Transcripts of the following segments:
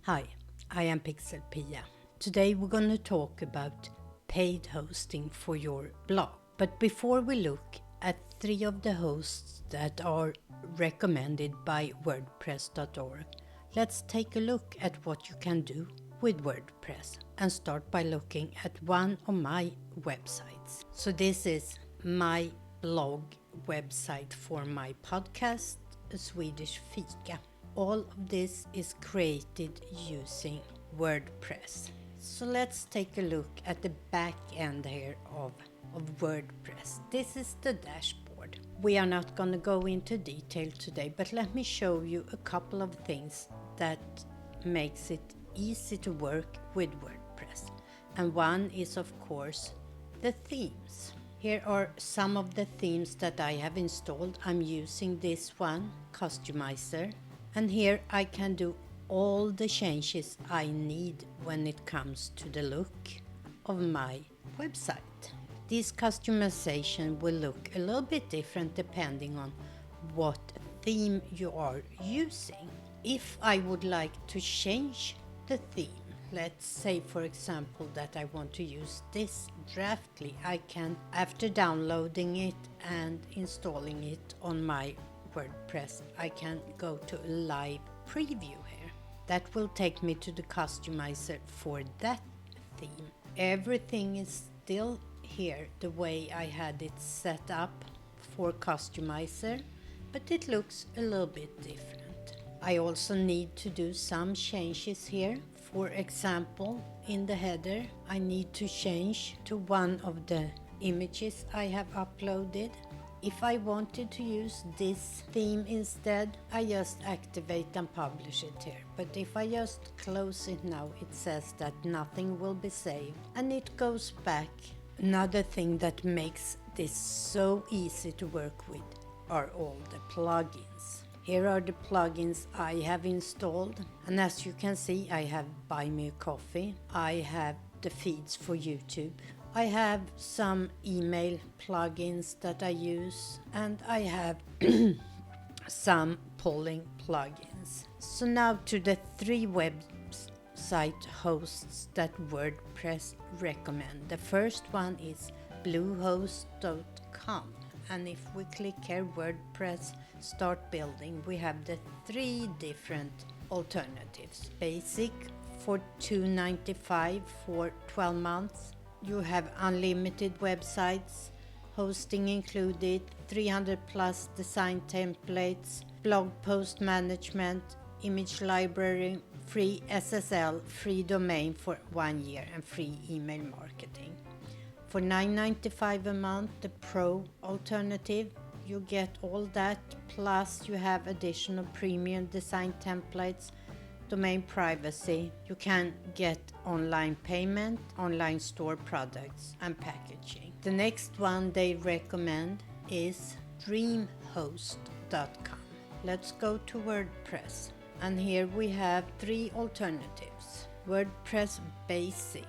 Hi, I am PixelPia. Today we're going to talk about paid hosting for your blog. But before we look at 3 of the hosts that are recommended by WordPress.org, let's take a look at what you can do with WordPress and start by looking at one of my websites. So this is my blog website for my podcast, Swedish Fika. All of this is created using WordPress. So let's take a look at the back end here of WordPress. This is the dashboard. We are not going to go into detail today, but let me show you a couple of things that makes it easy to work with WordPress. And one is, of course, the themes. Here are some of the themes that I have installed. I'm using this one, Customizer. And here I can do all the changes I need when it comes to the look of my website. This customization will look a little bit different depending on what theme you are using. If I would like to change the theme, let's say for example that I want to use this Draftly, I can, after downloading it and installing it on my WordPress, I can go to a live preview here. That will take me to the customizer for that theme. Everything is still here the way I had it set up for customizer, but it looks a little bit different. I also need to do some changes here. For example, in the header, I need to change to one of the images I have uploaded. If I wanted to use this theme instead, I just activate and publish it here. But if I just close it now, it says that nothing will be saved and it goes back. Another thing that makes this so easy to work with are all the plugins. Here are the plugins I have installed, and as you can see, I have Buy Me a Coffee, I have the feeds for YouTube, I have some email plugins that I use, and I have some polling plugins. So now to the 3 website hosts that WordPress recommend. The first one is Bluehost.com. And if we click here, WordPress Start Building, we have the 3 different alternatives. Basic for $2.95 for 12 months. You have unlimited websites, hosting included, 300 plus design templates, blog post management, image library, free SSL, free domain for 1 year, and free email marketing. For $9.95 a month, the Pro alternative, you get all that, plus you have additional premium design templates, domain privacy. You can get online payment, online store products, and packaging. The next one they recommend is Dreamhost.com. Let's go to WordPress. And here we have 3 alternatives. WordPress Basic.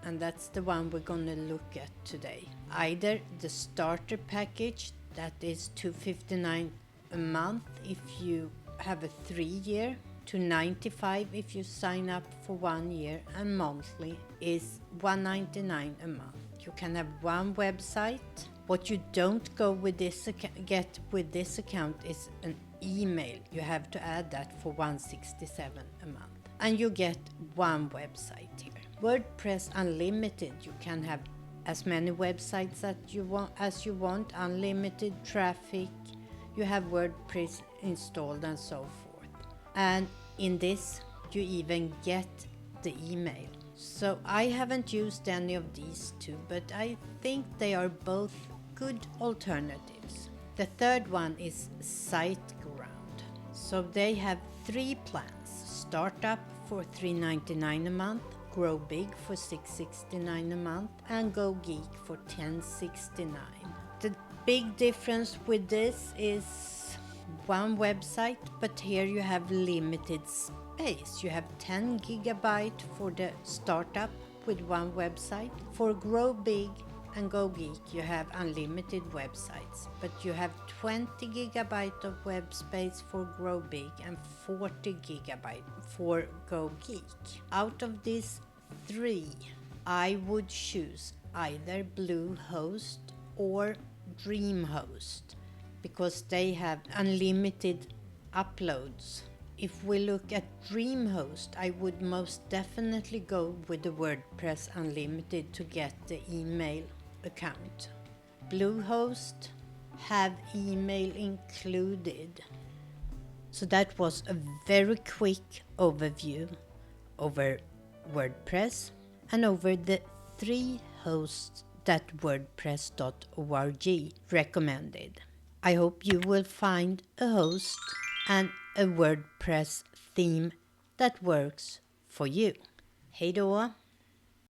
And that's the one we're going to look at today. Either the starter package, that is $259 a month if you have a 3-year, $295 if you sign up for 1 year, and monthly is $199 a month. You can have one website. What you don't go with this get with this account is an email. You have to add that for $167 a month. And you get one website here. WordPress Unlimited, you can have as many websites as you want, unlimited traffic, you have WordPress installed and so forth. And in this, you even get the email. So I haven't used any of these 2, but I think they are both good alternatives. The third one is SiteGround. So they have 3 plans. Startup for $3.99 a month, Grow Big for $6.69 a month, and Go Geek for $10.69. The big difference with this is one website, but here you have limited space. You have 10 gigabyte for the startup with one website. For Grow Big and GoGeek, you have unlimited websites, but you have 20 gigabyte of web space for GrowBig and 40 gigabyte for GoGeek. Out of these three, I would choose either Bluehost or Dreamhost because they have unlimited uploads. If we look at Dreamhost, I would most definitely go with the WordPress Unlimited to get the email account. Bluehost have email included. So that was a very quick overview over WordPress and over the 3 hosts that WordPress.org recommended. I hope you will find a host and a WordPress theme that works for you. Hej då!